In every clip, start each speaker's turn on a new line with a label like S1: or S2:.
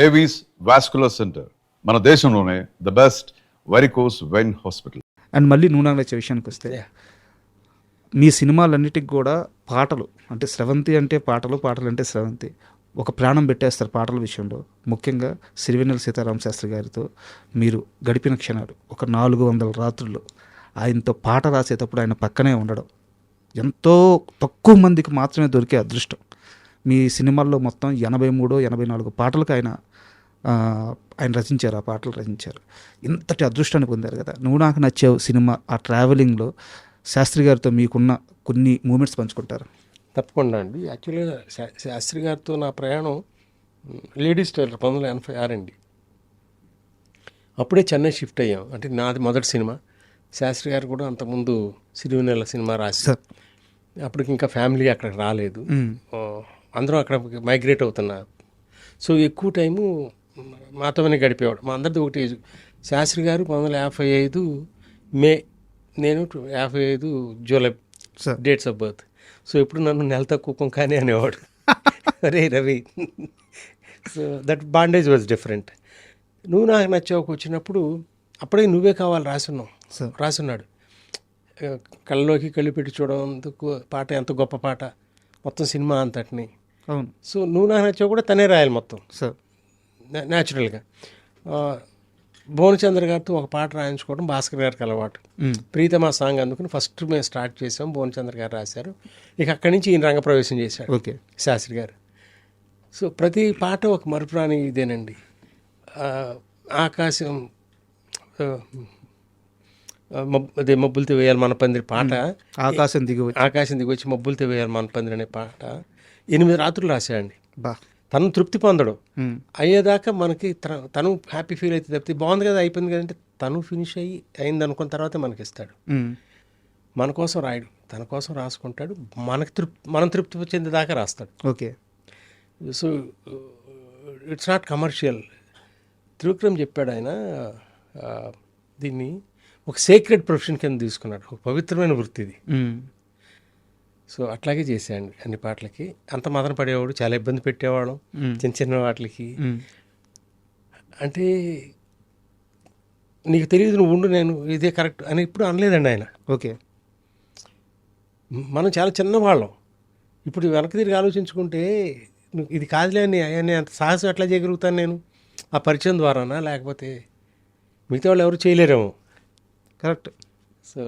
S1: Avis vascular center, మన దేశంలోనే the best varicose vein hospital.
S2: And మళ్ళీ నూనె విషయానికి వస్తే మీ సినిమాలన్నిటికి కూడా పాటలు అంటే స్రవంతి అంటే పాటలు, పాటలు అంటే స్రవంతి, ఒక ప్రాణం పెట్టేస్తారు పాటల విషయంలో. ముఖ్యంగా సిరివెన్నెల సీతారామ శాస్త్రి గారితో మీరు గడిపిన క్షణాలు, ఒక 400 రాత్రులు ఆయనతో పాట రాసేటప్పుడు ఆయన పక్కనే ఉండడం ఎంతో తక్కువ మందికి మాత్రమే దొరికే అదృష్టం. మీ సినిమాల్లో మొత్తం 84 పాటలకు ఆయన రచించారు, ఆ పాటలు రచించారు. ఇంతటి అదృష్టాన్ని పొందారు కదా. నువ్వు నాకు నచ్చావు సినిమా, ఆ ట్రావెలింగ్లో శాస్త్రి గారితో మీకున్న కొన్ని మూమెంట్స్ పంచుకుంటారు?
S3: తప్పకుండా అండి. యాక్చువల్గా శాస్త్రి గారితో నా ప్రయాణం లేడీస్ టైలర్ 1986 అండి. అప్పుడే చెన్నై షిఫ్ట్ అయ్యాం. అంటే నాది మొదటి సినిమా. శాస్త్రి గారు కూడా అంతకుముందు సిరివెన్నెల సినిమా రాశారు. అప్పటికి ఇంకా ఫ్యామిలీ అక్కడికి రాలేదు, అందరం అక్కడ మైగ్రేట్ అవుతున్నారు. సో ఎక్కువ టైము మాతోనే గడిపేవాడు. మా అందరిది ఒకటి ఏజ్. శాస్త్రి గారు 1955 మే, నేను 55 July dates of birth. So ఇప్పుడు నన్ను నెల తక్కువ కానీ అనేవాడు. అరే Ravi. So that bondage was different. నువ్వు నాకు నచ్చావుకు వచ్చినప్పుడు అప్పుడే నువ్వే కావాలి రాసున్నాడు. కళ్ళలోకి కళ్ళు పెట్టి చూడడందుకు పాట ఎంత గొప్ప పాట, మొత్తం సినిమా అంతటిని.
S2: అవును.
S3: సో నువ్వు నాకు నచ్చావు కూడా తనే రాయాలి మొత్తం న్యాచురల్గా. భువనచంద్ర గారితో ఒక పాట రాయించుకోవడం భాస్కర్ గారికి అలవాటు. ప్రీతమా సాంగ్ అందుకుని ఫస్ట్ మేము స్టార్ట్ చేసాం, భువనచంద్ర గారు రాశారు. ఇక అక్కడి నుంచి ఈయన రంగప్రవేశం చేశాడు శాస్త్రి గారు. సో ప్రతి పాట ఒక మరుపురాని ఇదేనండి. ఆకాశం అదే మబ్బులతో వేయాలి మన పందిరి పాట, ఆకాశం దిగి వచ్చి మబ్బులతో వేయాలి మన పందిరి అనే పాట 8 రాత్రులు రాశాడండి. తను తృప్తి పొందడం అయ్యేదాకా మనకి తను హ్యాపీ ఫీల్ అయితే తప్పితే బాగుంది కదా అయిపోయింది కదంటే తను ఫినిష్ అయింది అనుకున్న తర్వాత మనకి ఇస్తాడు. మన కోసం రాయడు, తన కోసం రాసుకుంటాడు. మనం తృప్తి చెందేదాకా రాస్తాడు.
S2: Okay.
S3: So it's not commercial. Trivikram చెప్పాడు ఆయన, దీన్ని ఒక సేక్రెడ్ ప్రొఫెషన్ కింద తీసుకున్నాడు, ఒక పవిత్రమైన వృత్తి ఇది. సో అట్లాగే చేశాడు అన్ని పాటలకి. అంత మదన పడేవాడు, చాలా ఇబ్బంది పెట్టేవాడు చిన్న చిన్న వాటికి. అంటే నీకు తెలియదు, నువ్వు ఉండు, నేను ఇదే కరెక్ట్ అని ఇప్పుడు అనలేదండి ఆయన.
S2: ఓకే.
S3: మనం చాలా చిన్నవాళ్ళం. ఇప్పుడు వెనక్కి తిరిగి ఆలోచించుకుంటే ఇది కాదులే అని అంత సాహసం ఎట్లా చేయగలుగుతాను నేను? ఆ పరిచయం ద్వారానా, లేకపోతే మిగతా వాళ్ళు ఎవరు చేయలేరేమో.
S2: కరెక్ట్.
S3: సో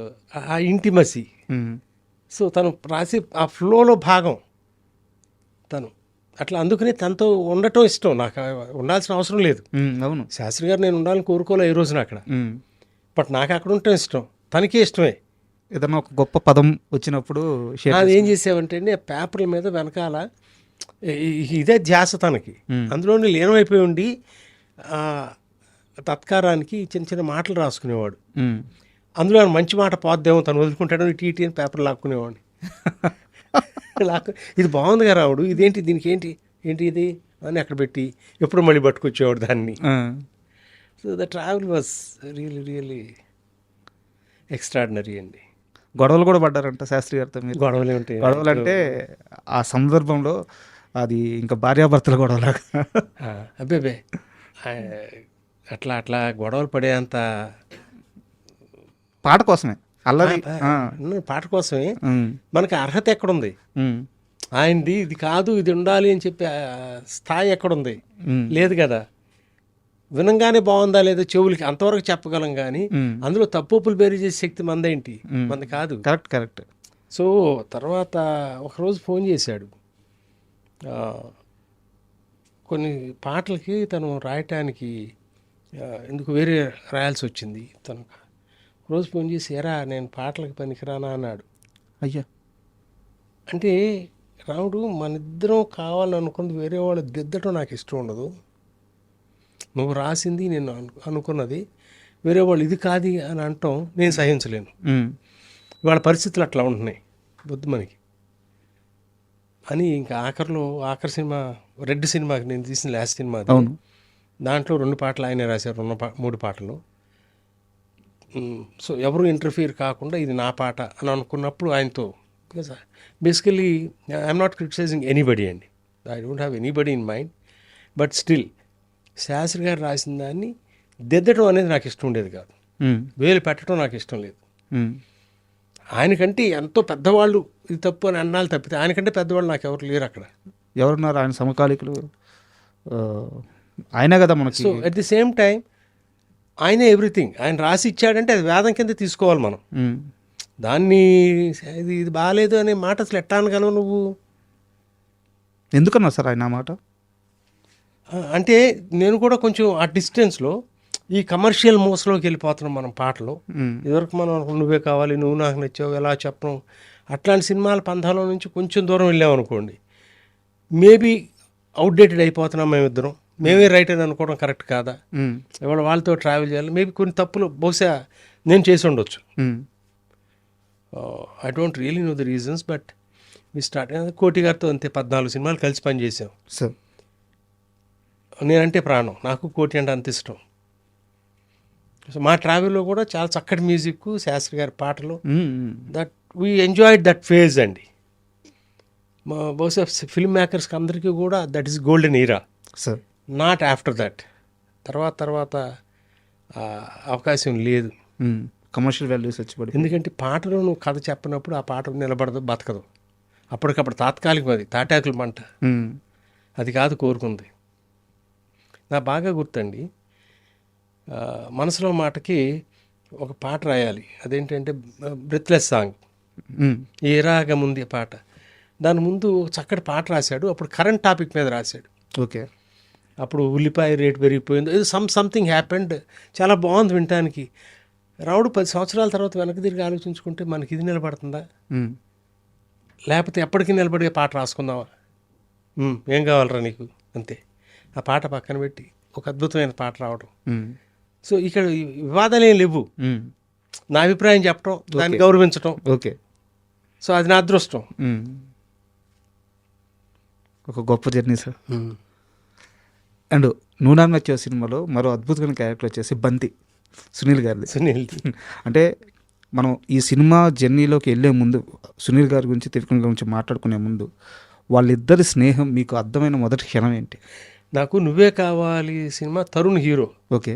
S3: ఆ ఇంటిమసీ. సో తను రాసి ఆ ఫ్లోలో భాగం తను అట్లా. అందుకనే తనతో ఉండటం ఇష్టం. నాకు ఉండాల్సిన అవసరం లేదు.
S2: అవును.
S3: శాస్త్రి గారు నేను ఉండాలని కోరుకోలే ఈ రోజున అక్కడ. బట్ నాకు అక్కడ ఉండటం ఇష్టం, తనకే ఇష్టమే.
S2: ఏదన్నా ఒక గొప్ప పదం వచ్చినప్పుడు
S3: అది ఏం చేసావంటే అండి, ఆ పేపర్ల మీద వెనకాల ఇదే ధ్యాస తనకి, అందులోనే లీనమైపోయి ఉండి తత్కారానికి చిన్న చిన్న మాటలు రాసుకునేవాడు. అందులో మంచి మాట పోద్దేమో తను వదులుకుంటాడు, ఇటు అని పేపర్ లాక్కునేవాడిని. ఇది బాగుందిగా రావుడు, ఇదేంటి, దీనికి ఏంటి ఇది అని అక్కడ పెట్టి ఎప్పుడు మళ్ళీ పట్టుకొచ్చేవాడు దాన్ని. So the travel was really extraordinary అండి.
S2: గొడవలు కూడా పడ్డారంట శాస్త్రి గారితో మీరు?
S3: గొడవలే ఉంటాయి.
S2: గొడవలు అంటే ఆ సందర్భంలో అది ఇంకా భార్యాభర్తల గొడవలాగా?
S3: అబ్బే అట్లా గొడవలు పడేంత
S2: పాట కోసమే, అల్లరి
S3: పాట కోసమే. మనకి అర్హత ఎక్కడుంది? ఆయనది ఇది కాదు, ఇది ఉండాలి అని చెప్పి స్థాయి ఎక్కడుంది? లేదు కదా. వినంగానే బాగుందా లేదో చెవులకి అంతవరకు చెప్పగలం, కానీ అందులో తప్పులు బేరీ చేసే శక్తి మందేంటి? మంది కాదు.
S2: కరెక్ట్.
S3: సో తర్వాత ఒకరోజు ఫోన్ చేశాడు. కొన్ని పాటలకి తను రాయటానికి ఎందుకు వేరే రాయాల్సి వచ్చింది. తను రోజు ఫోన్ చేసి, ఎరా నేను పాటలకు పనికిరానా అన్నాడు.
S2: అయ్యా.
S3: అంటే రాముడు, మన ఇద్దరం కావాలని అనుకున్నది వేరే వాళ్ళు దిద్దటం నాకు ఇష్టం ఉండదు. నువ్వు రాసింది నేను అనుకున్నది వేరే వాళ్ళు ఇది కాదు అని అనటం నేను సహించలేను. వాళ్ళ పరిస్థితులు అట్లా ఉంటున్నాయి బుద్ధి మనకి అని. ఇంకా ఆఖరి సినిమా రెడ్ సినిమాకి నేను తీసిన లాస్ట్ సినిమా, దాంట్లో 2 పాటలు ఆయనే రాశారు, 3 పాటలు. సో ఎవరు ఇంటర్ఫియర్ కాకుండా ఇది నా పాట అని అనుకున్నప్పుడు ఆయనతో, because basically I'm not criticising anybody అండి, I don't have anybody in mind, but still Shastri గారు రాసిన దాన్ని దిద్దటం అనేది నాకు ఇష్టం ఉండేది కాదు, వేలు పెట్టడం నాకు ఇష్టం లేదు. ఆయనకంటే ఎంతో పెద్దవాళ్ళు ఇది తప్పు అని అన్నాళ్ళు తప్పితే ఆయనకంటే పెద్దవాళ్ళు నాకు ఎవరు లేరు అక్కడ.
S2: ఎవరున్నారు ఆయన సమకాలికులు? ఆయనే కదా మనకి.
S3: So at the same time ఆయనే ఎవ్రీథింగ్. ఆయన రాసి ఇచ్చాడంటే అది వేదం కింద తీసుకోవాలి మనం. దాన్ని ఇది బాగాలేదు అనే మాట అసలు ఎట్టా అనగలవు నువ్వు?
S2: ఎందుకన్నా సార్ ఆయన మాట?
S3: అంటే నేను కూడా కొంచెం ఆ డిస్టెన్స్లో ఈ కమర్షియల్ మోసలోకి వెళ్ళిపోతున్నాం మనం పాటలు. ఇదివరకు మనం నువ్వే కావాలి, నువ్వు నాకు నచ్చావు, ఎలా చెప్పడం, అట్లాంటి సినిమాల పంథాలో నుంచి కొంచెం దూరం వెళ్ళామనుకోండి, మేబీ అవుట్డేటెడ్ అయిపోతున్నాం మేమిద్దరం. మేమే రైట్ అని అనుకోవడం కరెక్ట్ కాదా? ఇవాళ వాళ్ళతో ట్రావెల్ చేయాలి, మేబీ కొన్ని తప్పులు బహుశా నేను చేసి ఉండొచ్చు. I don't really know the reasons, but me start కోటి గారితో అంతే 14 సినిమాలు కలిసి పనిచేసాం.
S2: సార్
S3: నేనంటే ప్రాణం, నాకు కోటి అంటే అంత ఇష్టం. సో మా ట్రావెల్లో కూడా చాలా చక్కటి మ్యూజిక్, శాస్త్రి గారి పాటలు, that we enjoyed that phase అండి. మా బహుశా ఫిల్మ్ మేకర్స్కి అందరికీ కూడా that is golden era.
S2: Sir
S3: not after that. తర్వాత అవకాశం లేదు.
S2: కమర్షియల్ వాల్యూస్ వచ్చి పడి,
S3: ఎందుకంటే పాటలో నువ్వు కథ చెప్పినప్పుడు ఆ పాట నిలబడదు, బతకదు. అప్పటికప్పుడు తాత్కాలికం, అది తాటాకుల మంట, అది కాదు కోరుకుంది. నా బాగా గుర్తండి, మనసులో మాటకి ఒక పాట రాయాలి, అదేంటంటే బ్రెత్లెస్ సాంగ్, ఏ రాగముంది పాట. దాని ముందు చక్కటి పాట రాశాడు, అప్పుడు కరెంట్ టాపిక్ మీద రాశాడు.
S2: ఓకే.
S3: అప్పుడు ఉల్లిపాయ రేటు పెరిగిపోయింది, ఏదో సంథింగ్ హ్యాపెండ్, చాలా బాగుంది వినటానికి. రావుడు 10 సంవత్సరాల తర్వాత వెనక్కి తిరిగి ఆలోచించుకుంటే మనకి ఇది నిలబడుతుందా, లేకపోతే ఎప్పటికీ నిలబడే పాట రాసుకుందామా, ఏం కావాలరా నీకు, అంతే. ఆ పాట పక్కన పెట్టి ఒక అద్భుతమైన పాట రావడం. సో ఇక్కడ వివాదాలు ఏం లేవు, నా అభిప్రాయం చెప్పడం, దాన్ని గౌరవించడం.
S2: ఓకే.
S3: సో అది నా అదృష్టం.
S2: ఒక గొప్ప జర్నీ సార్. అండ్ నూనా నచ్చే సినిమాలో మరో అద్భుతమైన క్యారెక్టర్ వచ్చేసి బంతి, సునీల్ గారిది.
S3: సునీల్
S2: అంటే మనం ఈ సినిమా జర్నీలోకి వెళ్ళే ముందు సునీల్ గారి గురించి, త్రివిక్రమ్ గురించి మాట్లాడుకునే ముందు వాళ్ళిద్దరి స్నేహం మీకు అర్థమైన మొదటి క్షణం ఏంటి?
S3: నాకు నువ్వే కావాలి సినిమా, తరుణ్ హీరో.
S2: ఓకే.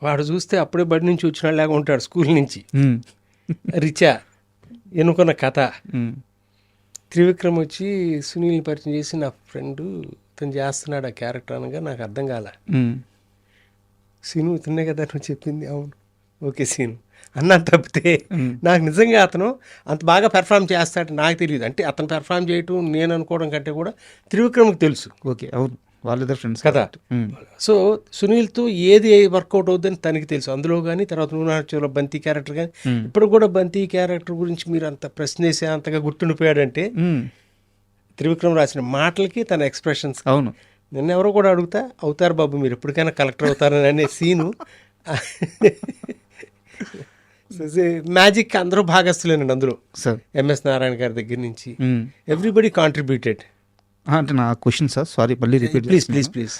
S3: వాడు చూస్తే అప్పుడే బడి నుంచి వచ్చినలాగా ఉంటాడు, స్కూల్ నుంచి. రిచా, ఎన్నుకున్న కథ. త్రివిక్రమ్ వచ్చి సునీల్ని పరిచయం చేసి, నా ఫ్రెండ్ ఇతను చేస్తున్నాడు ఆ క్యారెక్టర్ అనగా నాకు అర్థం కాల. సీను ఇతనే కదా నువ్వు చెప్పింది, అవును ఓకే సీను అన్నా తప్పితే నాకు నిజంగా అతను అంత బాగా పెర్ఫామ్ చేస్తాడు నాకు తెలియదు. అంటే అతను పెర్ఫామ్ చేయటం నేను అనుకోవడం కంటే కూడా త్రివిక్రమ్కి తెలుసు.
S2: ఓకే, అవును, వాళ్ళిద్దరు ఫ్రెండ్స్
S3: కదా. సో సునీల్తో ఏది వర్కౌట్ అవుతుందని తనకి తెలుసు. అందులో కానీ తర్వాత నూనెలో బంతి క్యారెక్టర్ కానీ, ఇప్పుడు కూడా బంతి క్యారెక్టర్ గురించి మీరు అంత ప్రశ్న వేసే అంతగా గుర్తుండిపోయాడంటే త్రివిక్రమ్ రాసిన మాటలకి తన ఎక్స్ప్రెషన్స్.
S2: అవును,
S3: నిన్న ఎవరో కూడా అడుగుతా, అవుతారు బాబు మీరు ఎప్పటికైనా కలెక్టర్ అవుతారని అనే సీను మ్యాజిక్ అందరూ భాగస్తులేనండి అందులో.
S2: సార్
S3: ఎంఎస్ నారాయణ గారి దగ్గర నుంచి ఎవ్రీబడి కాంట్రిబ్యూటెడ్.
S2: అంటే నా క్వశ్చన్ సార్, సారీ మళ్ళీ రిపీట్
S3: ప్లీజ్.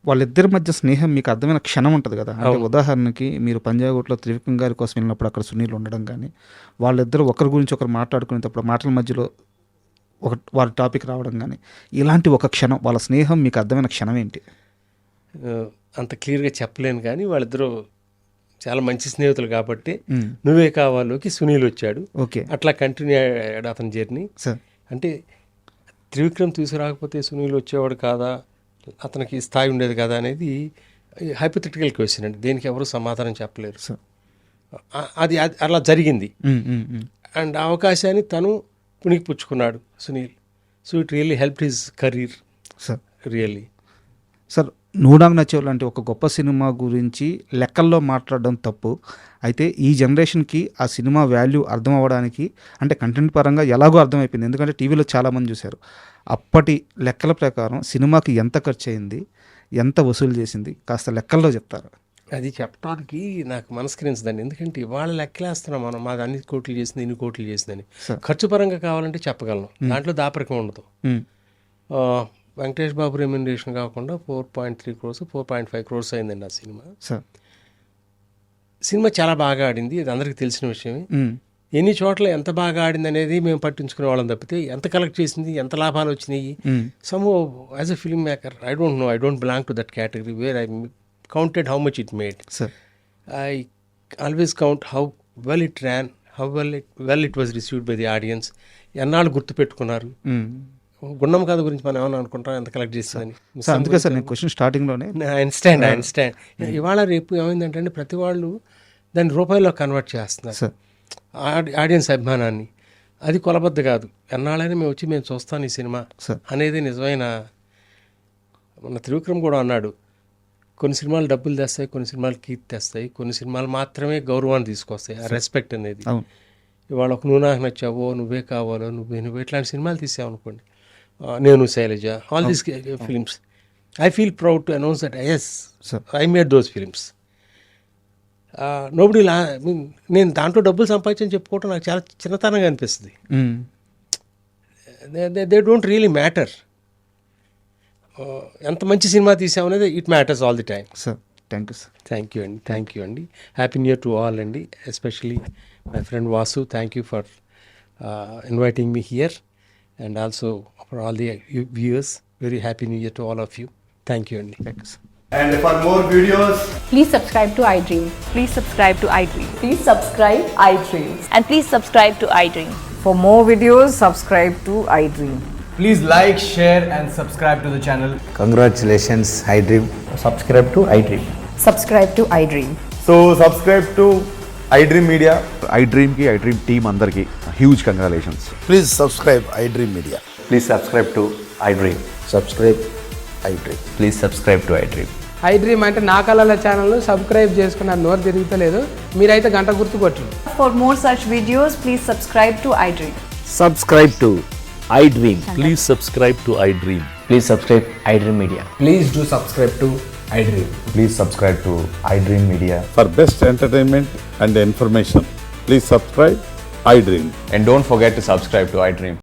S2: వాళ్ళిద్దరి మధ్య స్నేహం మీకు అర్థమైన క్షణం ఉంటుంది కదా. అంటే ఉదాహరణకి మీరు పంజాగుట్లో త్రివిక్రమ్ గారి కోసం వెళ్ళినప్పుడు అక్కడ సునీల్ ఉండడం కానీ, వాళ్ళిద్దరు ఒకరి గురించి ఒకరు మాట్లాడుకునేటప్పుడు మాటల మధ్యలో వారి టాపిక్ రావడం కానీ, ఇలాంటి ఒక క్షణం వాళ్ళ స్నేహం మీకు అర్థమైన క్షణం ఏంటి?
S3: అంత క్లియర్గా చెప్పలేను కానీ వాళ్ళిద్దరూ చాలా మంచి స్నేహితులు కాబట్టి నువ్వే కావాలోకి సునీల్ వచ్చాడు.
S2: ఓకే,
S3: అట్లా కంటిన్యూ అయ్యాడు అతని జర్నీ. అంటే త్రివిక్రమ్ తీసుకురాకపోతే సునీల్ వచ్చేవాడు కాదా, అతనికి స్థాయి ఉండేది కదా అనేది హైపోథెటికల్ క్వశ్చన్ అండి, దేనికి ఎవరు సమాధానం చెప్పలేరు. అది అలా జరిగింది. అండ్ ఆ అవకాశాన్ని తను పుణికి పుచ్చుకున్నాడు Sunil. So it really help his career
S2: sir.
S3: Really
S2: sir, నూడాంగ్ నచ్చేవ్ లాంటి ఒక గొప్ప సినిమా గురించి లెక్కల్లో మాట్లాడడం తప్పు అయితే, ఈ జనరేషన్కి ఆ సినిమా వాల్యూ అర్థం అవ్వడానికి, అంటే కంటెంట్ పరంగా ఎలాగో అర్థమైపోయింది, ఎందుకంటే టీవీలో చాలామంది చూశారు. అప్పటి లెక్కల ప్రకారం సినిమాకి ఎంత ఖర్చు అయింది, ఎంత వసూలు చేసింది, కాస్త లెక్కల్లో చెప్తారు?
S3: అది చెప్పడానికి నాకు మనస్కరించదండి, ఎందుకంటే ఇవాళ లెక్కలేస్తున్నాం మనం, మాది అన్ని కోట్లు చేసింది, ఇన్ని కోట్లు చేసిందని. ఖర్చు పరంగా కావాలంటే చెప్పగలను, దాంట్లో దాపరికం ఉండదు. వెంకటేష్ బాబు రెమ్యునరేషన్ కాకుండా 4.3 crores 4.5 crores అయిందండి ఆ సినిమా. సినిమా చాలా బాగా ఆడింది, అది అందరికీ తెలిసిన విషయమే. ఎన్ని చోట్ల ఎంత బాగా ఆడింది అనేది మేము పట్టించుకునే వాళ్ళం తప్పితే ఎంత కలెక్ట్ చేసింది, ఎంత లాభాలు వచ్చినాయి. Some as a film maker I don't know, I don't belong to that category where I counted how much it made.
S2: Sir
S3: I always count how well it ran, how well it was received by the audience. ఎన్నాళ్ళు గుర్తు పెట్టుకున్నారు. గుండమ్మ కథ గురించి మనం ఏమన్నా అనుకుంటాం ఎంత collect చేస్తుందని.
S2: సార్ అందుకే సార్ నేను క్వశ్చన్ స్టార్టింగ్లోనే
S3: ఐ అండర్స్టాండ్. ఇవాళ రేపు ఏమైందంటే ప్రతి వాళ్ళు దాన్ని రూపాయల్లో కన్వర్ట్ చేస్తున్నారు
S2: సార్.
S3: ఆడియన్స్ అభిమానాన్ని. అది కొలబద్ద కాదు. ఎన్నాళ్ళైనా మేము చూస్తాను ఈ సినిమా
S2: సార్.
S3: అనేది నిజమైన. మన త్రివిక్రమ్ కూడా అన్నాడు, కొన్ని సినిమాలు డబ్బులు తెస్తాయి, కొన్ని సినిమాలు కీర్తి తెస్తాయి, కొన్ని సినిమాలు మాత్రమే గౌరవాన్ని తీసుకొస్తాయి, ఆ రెస్పెక్ట్ అనేది.
S2: అవును.
S3: ఇవాళ ఒక నువ్వు నాకు నచ్చావో, నువ్వే కావాలో, నువ్వు ఇట్లాంటి సినిమాలు తీసావనుకోండి, Nenu Sailaja, all these films, I feel proud to announce that yes I made those films. Nobody నేను దాంట్లో డబ్బులు సంపాదించని చెప్పుకోవటం నాకు చాలా చిన్నతనంగా అనిపిస్తుంది. They don't really matter. ఎంత మంచి సినిమా తీసామనేది it matters all the time.
S2: Sir thank you sir.
S3: Thank you అండి. Happy new year to all అండి, especially my friend Vasu. Thank you for inviting me here and also for all the viewers. Very happy new year to all of you. Thank you అండి.
S2: Thank you sir.
S4: And for more videos,
S5: Please subscribe to iDream.
S6: Please subscribe to iDream.
S5: Please subscribe iDream.
S6: And please subscribe to iDream.
S7: For more videos, subscribe to iDream.
S4: please like, share and subscribe to the channel.
S8: Congratulations, iDream.
S4: Subscribe to iDream.
S7: Subscribe to iDream.
S4: So subscribe to iDream Media.
S9: iDream ki iDream team andarki huge congratulations.
S8: Please subscribe iDream Media.
S9: Please subscribe to iDream.
S8: Subscribe iDream.
S9: Please subscribe to iDream.
S10: iDream అంటే నా కళల ఛానల్ను subscribe చేసుకున్నారు, నోరు తిరుగుతలేదు. మీరైతే గంట గుర్తు కొట్టండి.
S6: For more such videos, please subscribe to iDream.
S11: Subscribe to iDream. Please subscribe to iDream.
S9: Please subscribe iDream Media.
S4: Please do subscribe to iDream.
S9: Please subscribe to iDream Media.
S12: For best entertainment and information, please subscribe iDream.
S9: And don't forget to subscribe to iDream.